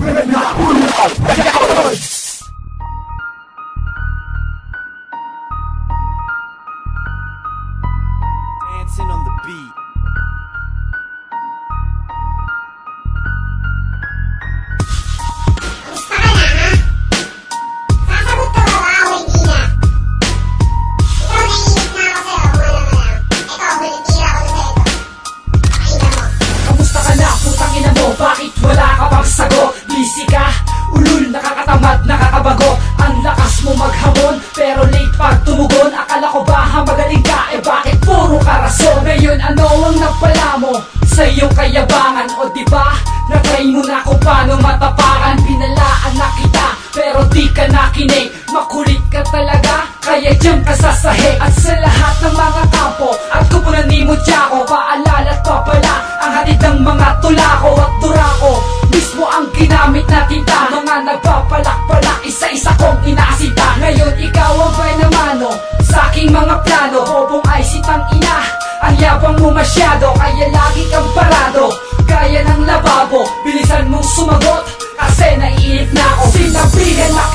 Dancing on the beat. Bakit wala ka bang sagot? Busy ka, ulul, nakakatamad, nakakabago. Ang lakas mo maghamon, pero late pag tumugon. Akala ko ba magaling ka, eh bakit puro karason? Ngayon ano ang napala mo sa iyong kayabangan? O diba, na-try mo na kung paano matapakan. Pinalaan na kita, pero di ka nakinig. Makulit ka talaga, kaya dyan ka sa sahig. At sa lahat ng mga kampo at kupunan ni mo Tiako, paalala at papala ang hatid ng mga tulako at durako. Mismo ang ginamit na tinta, mga nagpapalak-palak, isa-isa kong inaasita. Ngayon ikaw ang painamano sa aking mga plano. Bobong ay sitang ina, ang yabang mo masyado, kaya lagi kang parado. Kaya ng lababo, bilisan mong sumagot, kasi naiinip na ako. Sinabihan na